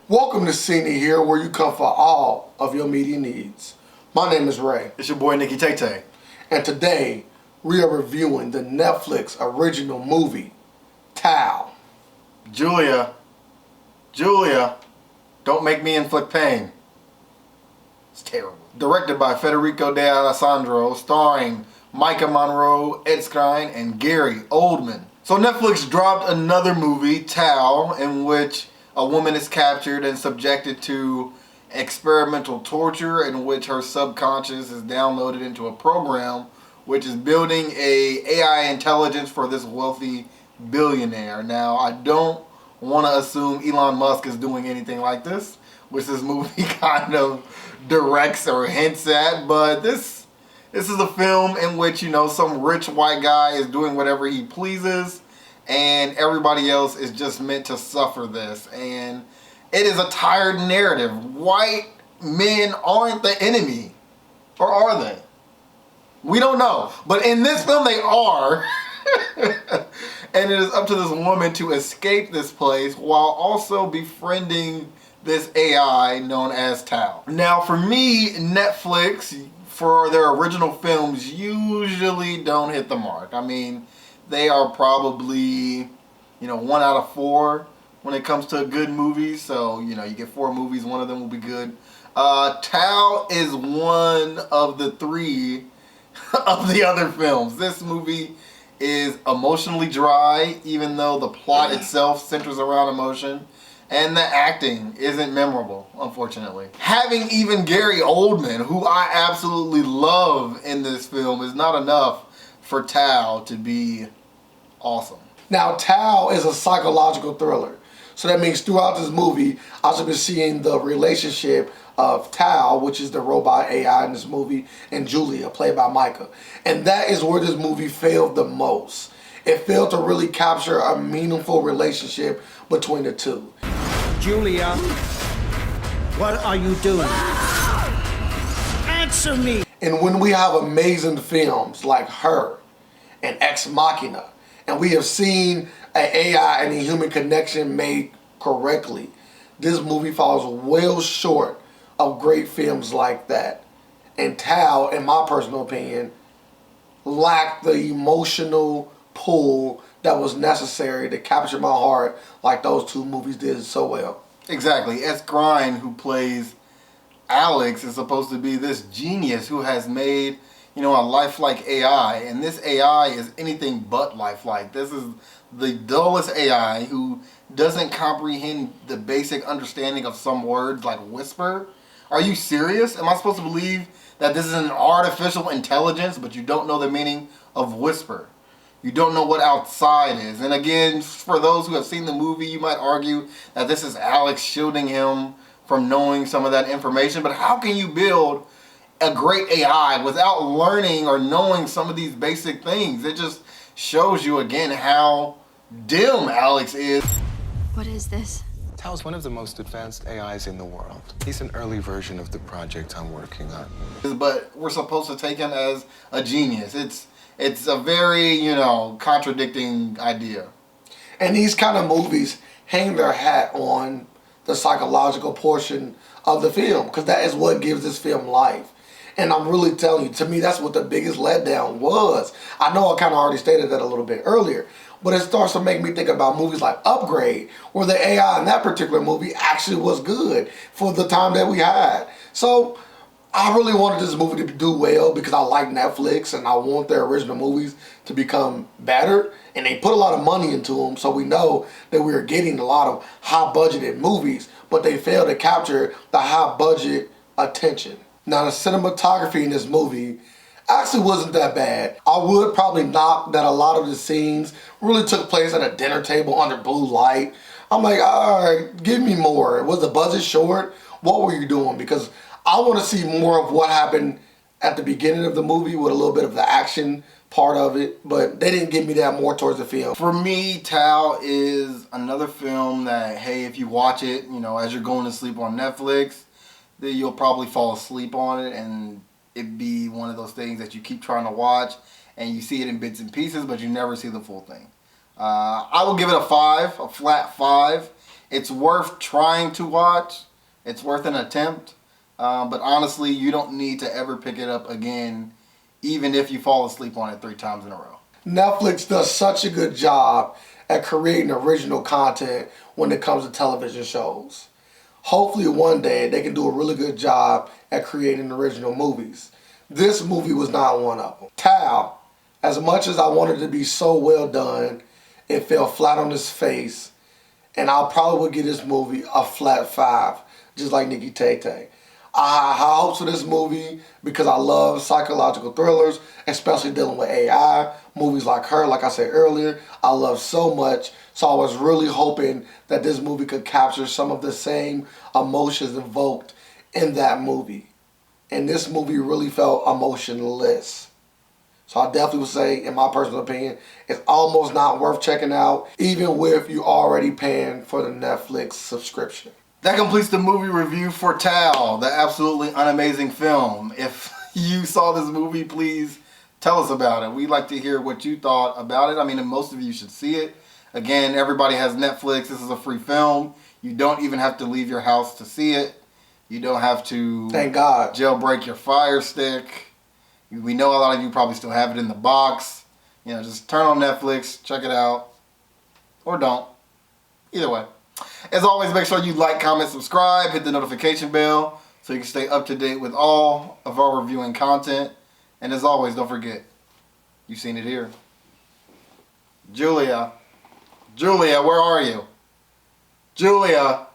Welcome to Cine here, where you come for all of your media needs. My name is Ray. It's your boy Nikki Tay. And today, we are reviewing the Netflix original movie, Tao. Julia, don't make me inflict pain. It's terrible. Directed by Federico De Alessandro, starring Maika Monroe, Ed Skrein, and Gary Oldman. So Netflix dropped another movie, Tao, in which a woman is captured and subjected to experimental torture, in which her subconscious is downloaded into a program which is building a AI intelligence for this wealthy billionaire. Now, I don't want to assume Elon Musk is doing anything like this, which this movie kind of directs or hints at, but this is a film in which, some rich white guy is doing whatever he pleases, and everybody else is just meant to suffer this. And it is a tired narrative. White men aren't the enemy. Or are they? We don't know. But in this film, they are. And it is up to this woman to escape this place while also befriending this AI known as Tao. Now, for me, Netflix, for their original films, usually don't hit the mark. I mean, they are probably, 1 out of 4 when it comes to good movies. So, you get 4 movies, one of them will be good. Tao is one of the 3 of the other films. This movie is emotionally dry, even though the plot itself centers around emotion. And the acting isn't memorable, unfortunately. Having even Gary Oldman, who I absolutely love in this film, is not enough for Tao to be awesome. Now, Tao is a psychological thriller. So that means throughout this movie, I should be seeing the relationship of Tao, which is the robot AI in this movie, and Julia, played by Maika. And that is where this movie failed the most. It failed to really capture a meaningful relationship between the two. Julia, what are you doing? Answer me! And when we have amazing films like Her and Ex Machina, and we have seen an AI and a human connection made correctly, this movie falls well short of great films like that. And Tao, in my personal opinion, lacked the emotional pull that was necessary to capture my heart like those 2 movies did so well. Exactly. Ed Skrein, who plays Alex, is supposed to be this genius who has made, a lifelike AI. And this AI is anything but lifelike. This is the dullest AI who doesn't comprehend the basic understanding of some words like whisper. Are you serious? Am I supposed to believe that this is an artificial intelligence, but you don't know the meaning of whisper? You don't know what outside is. And again, for those who have seen the movie, you might argue that this is Alex shielding him from knowing some of that information. But how can you build a great AI without learning or knowing some of these basic things? It just shows you again how dim Alex is. What is this? Tao is one of the most advanced AIs in the world. He's an early version of the project I'm working on. But we're supposed to take him as a genius. It's a very, contradicting idea. And these kind of movies hang their hat on the psychological portion of the film, because that is what gives this film life. And I'm really telling you, to me, that's what the biggest letdown was. I know I kind of already stated that a little bit earlier, but it starts to make me think about movies like Upgrade, where the AI in that particular movie actually was good for the time that we had. So I really wanted this movie to do well because I like Netflix and I want their original movies to become better. And they put a lot of money into them, so we know that we are getting a lot of high-budgeted movies, but they fail to capture the high-budget attention. Now, the cinematography in this movie actually wasn't that bad. I would probably knock that a lot of the scenes really took place at a dinner table under blue light. I'm like, all right, give me more. Was the budget short? What were you doing? Because I want to see more of what happened at the beginning of the movie with a little bit of the action part of it, but they didn't give me that more towards the film. For me, Tao is another film that, hey, if you watch it, as you're going to sleep on Netflix, then you'll probably fall asleep on it, and it'd be one of those things that you keep trying to watch, and you see it in bits and pieces, but you never see the full thing. I will give it a 5, a flat 5. It's worth trying to watch. It's worth an attempt. But honestly, you don't need to ever pick it up again, even if you fall asleep on it 3 times in a row. Netflix does such a good job at creating original content when it comes to television shows. Hopefully one day they can do a really good job at creating original movies. This movie was not one of them. Tal, as much as I wanted it to be so well done, it fell flat on its face, and I probably would give this movie a flat 5, just like Nikki Tay. I have high hopes for this movie because I love psychological thrillers, especially dealing with AI. Movies like Her, like I said earlier, I love so much. So I was really hoping that this movie could capture some of the same emotions evoked in that movie. And this movie really felt emotionless. So I definitely would say, in my personal opinion, it's almost not worth checking out, even if you already paying for the Netflix subscription. That completes the movie review for Tal, the absolutely unamazing film. If you saw this movie, please tell us about it. We'd like to hear what you thought about it. I mean, most of you should see it. Again, everybody has Netflix. This is a free film. You don't even have to leave your house to see it. You don't have to, thank God, jailbreak your Fire Stick. We know a lot of you probably still have it in the box. You know, just turn on Netflix, check it out, or don't. Either way. As always, make sure you like, comment, subscribe, hit the notification bell so you can stay up to date with all of our reviewing content. And as always, don't forget, you've seen it here. Julia, where are you? Julia.